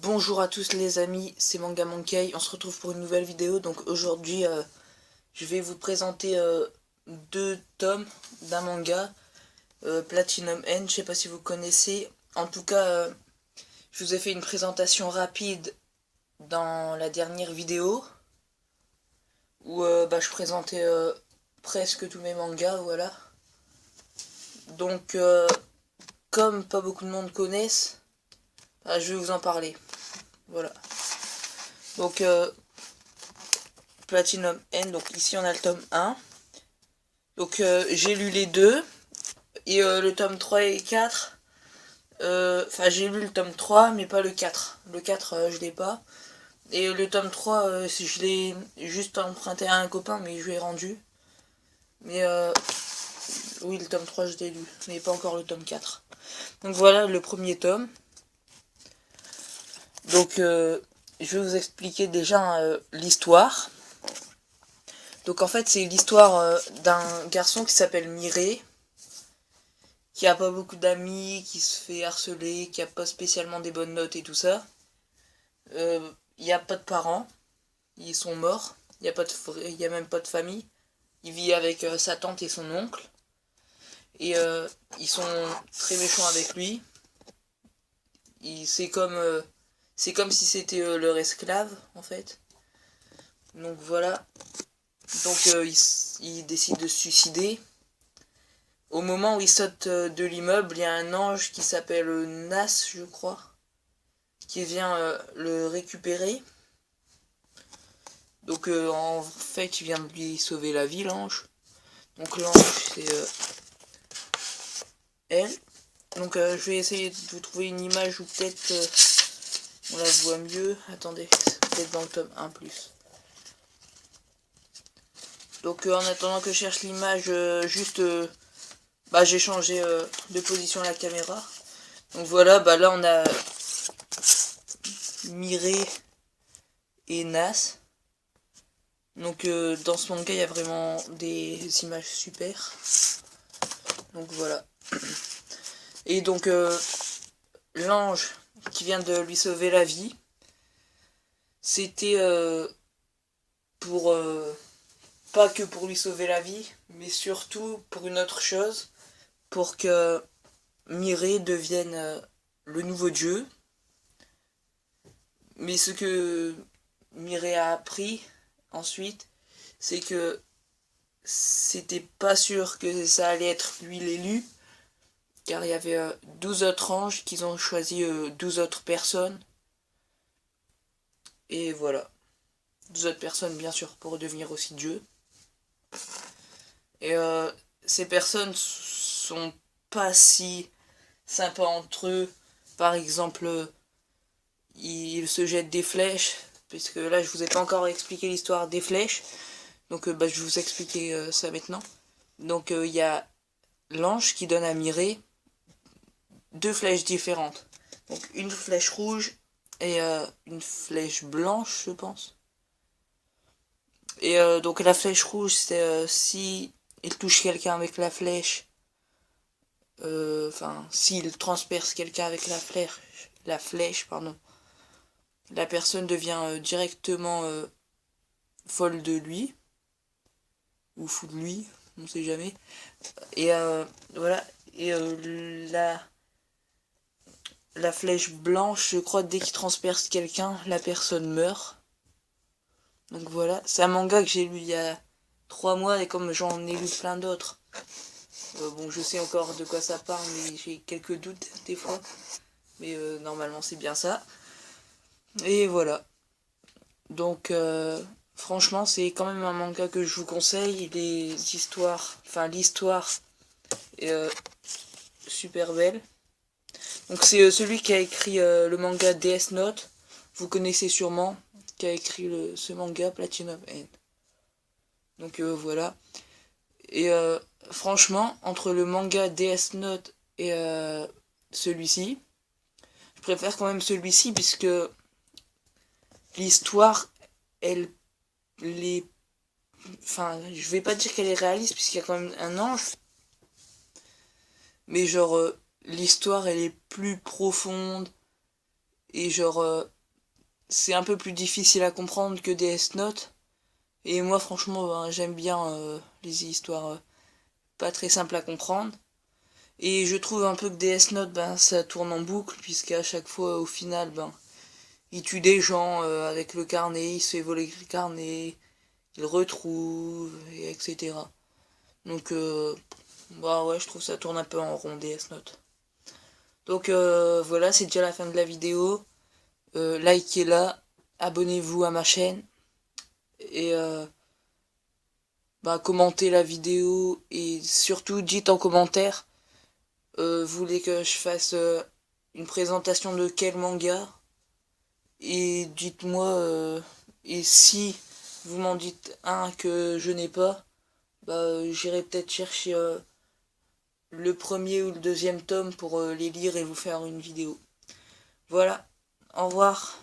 Bonjour à tous les amis, c'est Manga Monkey, on se retrouve pour une nouvelle vidéo. Donc aujourd'hui je vais vous présenter deux tomes d'un manga, Platinum End, je sais pas si vous connaissez. En tout cas je vous ai fait une présentation rapide dans la dernière vidéo où je présentais presque tous mes mangas, voilà. Donc comme pas beaucoup de monde connaissent, je vais vous en parler, voilà. Donc Platinum End, donc ici on a le tome 1. Donc j'ai lu les deux. Et le tome 3 et 4. Enfin j'ai lu le tome 3 mais pas le 4. Le 4 je l'ai pas. Et le tome 3 je l'ai juste emprunté à un copain mais je lui ai rendu. Mais oui le tome 3 je l'ai lu. Mais pas encore le tome 4. Donc voilà le premier tome. Donc je vais vous expliquer déjà l'histoire. Donc en fait c'est l'histoire d'un garçon qui s'appelle Mireille, qui a pas beaucoup d'amis, qui se fait harceler, qui a pas spécialement des bonnes notes et tout ça. Il n'y a pas de parents, ils sont morts, il n'y a même pas de famille. Il vit avec sa tante et son oncle. Et ils sont très méchants avec lui. C'est comme si c'était leur esclave en fait. Donc voilà. Donc il décide de se suicider. Au moment où il saute de l'immeuble, il y a un ange qui s'appelle Nas, je crois, qui vient le récupérer. Donc en fait, il vient de lui sauver la vie, l'ange. Donc l'ange, c'est elle. Donc je vais essayer de vous trouver une image où peut-être on la voit mieux. Attendez, c'est peut-être dans le tome 1 plus. Donc en attendant que je cherche l'image, j'ai changé de position la caméra. Donc voilà, là on a Mireille et Nas. Donc dans ce manga il y a vraiment des images super. Donc voilà. Et donc l'ange qui vient de lui sauver la vie, c'était pour pas que pour lui sauver la vie, mais surtout pour une autre chose, pour que Mireille devienne le nouveau dieu. Mais ce que Mireille a appris ensuite, c'est que c'était pas sûr que ça allait être lui l'élu, car il y avait 12 autres anges qui ont choisi 12 autres personnes. Et voilà. 12 autres personnes, bien sûr, pour devenir aussi Dieu. Et ces personnes sont pas si sympas entre eux. Par exemple, ils se jettent des flèches. Puisque là, je vous ai pas encore expliqué l'histoire des flèches. Donc, je vais vous expliquer ça maintenant. Donc, il y a l'ange qui donne à Mireille deux flèches différentes. Donc, une flèche rouge et une flèche blanche, je pense. Et donc la flèche rouge, c'est si il touche quelqu'un avec la flèche, s'il transperce quelqu'un avec la flèche, pardon, la personne devient directement folle de lui, ou fou de lui, on sait jamais. Et voilà, et la flèche blanche, je crois, dès qu'il transperce quelqu'un, la personne meurt. Donc voilà, c'est un manga que j'ai lu il y a 3 mois et comme j'en ai lu plein d'autres, bon je sais encore de quoi ça parle mais j'ai quelques doutes des fois. Mais normalement c'est bien ça. Et voilà. Donc franchement c'est quand même un manga que je vous conseille. L'histoire est super belle. Donc c'est celui qui a écrit le manga DS Note. Vous connaissez sûrement, qui a écrit ce manga Platinum End. Donc voilà. Et franchement, entre le manga DS Note et celui-ci, je préfère quand même celui-ci puisque l'histoire, elle est... Enfin, je vais pas dire qu'elle est réaliste puisqu'il y a quand même un ange. Mais genre, l'histoire, elle est plus profonde. et genre c'est un peu plus difficile à comprendre que Death Note. Et moi franchement ben, j'aime bien les histoires pas très simples à comprendre. Et je trouve un peu que Death Note ben ça tourne en boucle, puisqu'à chaque fois au final ben il tue des gens avec le carnet, il se fait voler le carnet, il retrouve, et etc. Donc bah ouais, je trouve ça tourne un peu en rond Death Note. Donc voilà, c'est déjà la fin de la vidéo. Likez-la, abonnez-vous à ma chaîne et bah, commentez la vidéo et surtout dites en commentaire vous voulez que je fasse une présentation de quel manga, et dites-moi et si vous m'en dites un que je n'ai pas, bah j'irai peut-être chercher le premier ou le deuxième tome pour les lire et vous faire une vidéo. Voilà, au revoir.